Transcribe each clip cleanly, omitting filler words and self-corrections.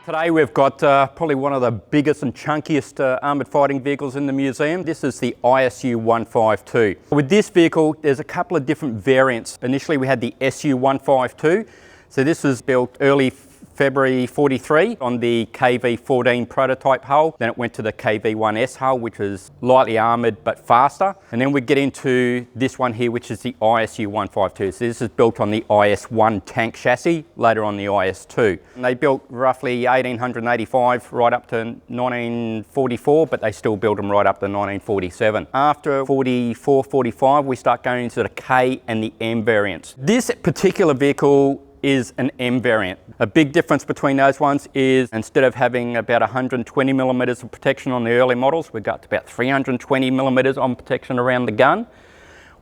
Today we've got probably one of the biggest and chunkiest armoured fighting vehicles in the museum. This is the ISU-152. With this vehicle, there's a couple of different variants. Initially we had the SU-152. So this was built early February 43 on the KV-14 prototype hull. Then it went to the KV-1S hull, which was lightly armoured but faster. And then we get into this one here, which is the ISU-152. So this is built on the IS-1 tank chassis, later on the IS-2. And they built roughly 1885 right up to 1944, but they still built them right up to 1947. After 44, 45, we start going into the K and the M variants. This particular vehicle is an M variant. A big difference between those ones is instead of having about 120 millimeters of protection on the early models, we got to about 320 millimeters on protection around the gun.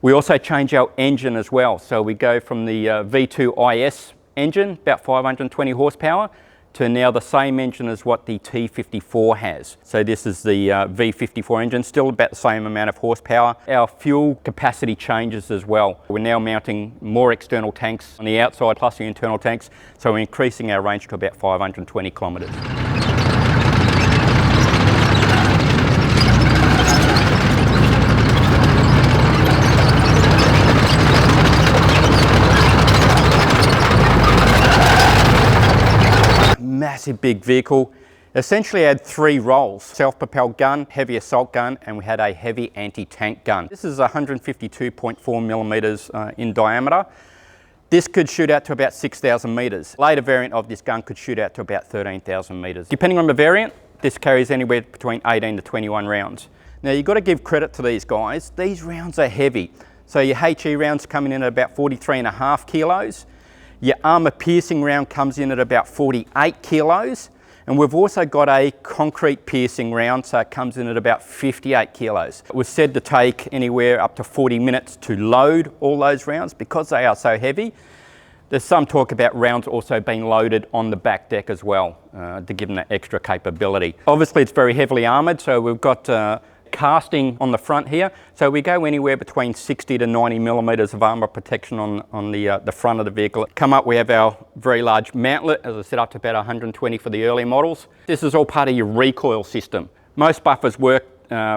We also change our engine as well. So we go from the V2 IS engine, about 520 horsepower, to now the same engine as what the T54 has. So this is the V54 engine, still about the same amount of horsepower. Our fuel capacity changes as well. We're now mounting more external tanks on the outside plus the internal tanks, so we're increasing our range to about 520 kilometres. Massive big vehicle. Essentially had three roles: self-propelled gun, heavy assault gun, and we had a heavy anti-tank gun. This is 152.4 millimeters in diameter. This could shoot out to about 6,000 meters. Later variant of this gun could shoot out to about 13,000 meters. Depending on the variant, this carries anywhere between 18 to 21 rounds. Now you've got to give credit to these guys. These rounds are heavy. So your HE rounds coming in at about 43.5 kilos. Your armour piercing round comes in at about 48 kilos. And we've also got a concrete piercing round, so it comes in at about 58 kilos. It was said to take anywhere up to 40 minutes to load all those rounds because they are so heavy. There's some talk about rounds also being loaded on the back deck as well to give them that extra capability. Obviously it's very heavily armoured, so we've got casting on the front here, so we go anywhere between 60 to 90 millimeters of armour protection on the front of the vehicle. Come up, we have our very large mantlet, as I said, up to about 120 for the early models. This is all part of your recoil system. Most buffers work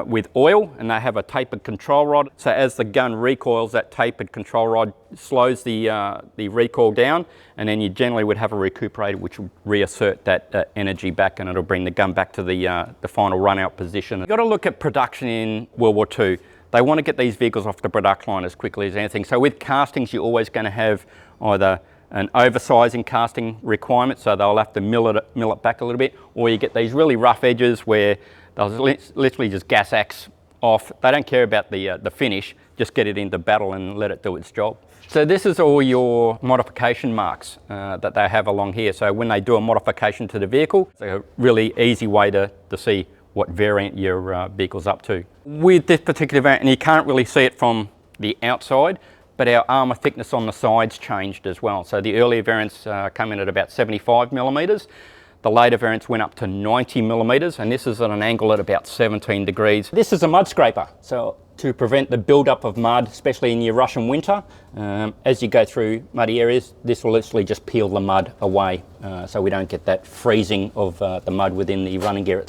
with oil, and they have a tapered control rod. So as the gun recoils, that tapered control rod slows the recoil down, and then you generally would have a recuperator which will reassert that energy back, and it'll bring the gun back to the final run out position. You've got to look at production in World War II. They want to get these vehicles off the production line as quickly as anything. So with castings, you're always going to have either an oversizing casting requirement, so they'll have to mill it back a little bit, or you get these really rough edges where they'll literally just gas axe off. They don't care about the finish, just get it into battle and let it do its job. So this is all your modification marks that they have along here. So when they do a modification to the vehicle, it's a really easy way to see what variant your vehicle's up to. With this particular variant, and you can't really see it from the outside, but our armour thickness on the sides changed as well. So the earlier variants come in at about 75 millimeters. The later variants went up to 90 millimeters, and this is at an angle at about 17 degrees. This is a mud scraper, so to prevent the build-up of mud, especially in your Russian winter. As you go through muddy areas, this will literally just peel the mud away, so we don't get that freezing of the mud within the running gear.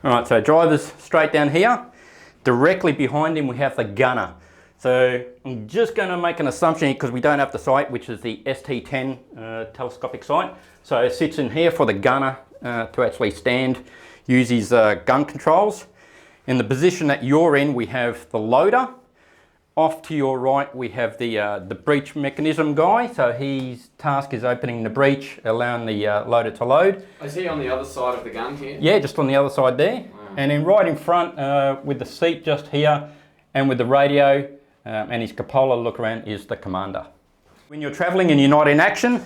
All right, so driver's straight down here. Directly behind him we have the gunner. So I'm just going to make an assumption because we don't have the sight, which is the ST10 telescopic sight. So it sits in here for the gunner to actually stand, use his gun controls. In the position that you're in, we have the loader. Off to your right, we have the breech mechanism guy. So his task is opening the breech, allowing the loader to load. Is he on the other side of the gun here? Yeah, just on the other side there. Wow. And then right in front, with the seat just here, and with the radio and his cupola look around, is the commander. When you're traveling and you're not in action,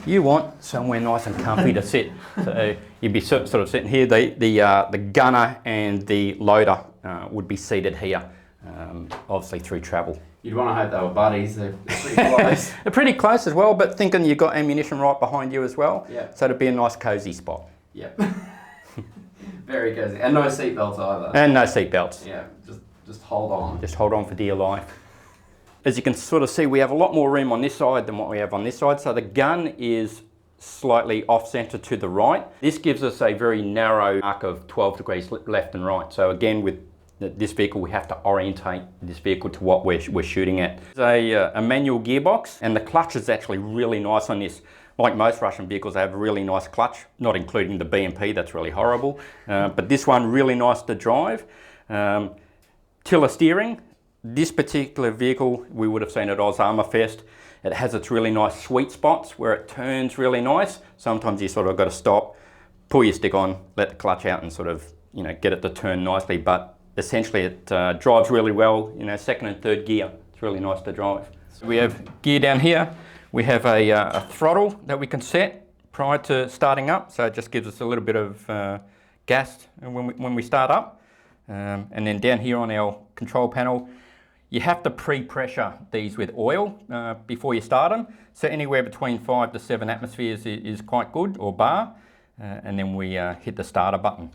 you want somewhere nice and comfy to sit. So you'd be sort of sitting here. The gunner and the loader would be seated here. obviously through travel. You'd want to hope they were buddies. They're pretty close. They're pretty close as well, but thinking you've got ammunition right behind you as well. Yeah. So it'd be a nice cosy spot. Yep. Very cozy. And no seatbelts either. And no seat belts. Yeah, just hold on. Just hold on for dear life. As you can sort of see, we have a lot more room on this side than what we have on this side. So the gun is slightly off-center to the right. This gives us a very narrow arc of 12 degrees left and right. So again, with this vehicle, we have to orientate this vehicle to what we're shooting at. It's a manual gearbox, and the clutch is actually really nice on this. Like most Russian vehicles, they have a really nice clutch, not including the BMP, that's really horrible. But this one, really nice to drive. Tiller steering. This particular vehicle, we would have seen at AusArmour Fest. It has its really nice sweet spots where it turns really nice. Sometimes you sort of got to stop, pull your stick on, let the clutch out and sort of, you know, get it to turn nicely. But essentially it drives really well, you know, second and third gear. It's really nice to drive. So we have gear down here. We have a throttle that we can set prior to starting up. So it just gives us a little bit of gas when we start up. And then down here on our control panel, you have to pre-pressure these with oil before you start them. So anywhere between 5 to 7 atmospheres is quite good, or bar. And then we hit the starter button.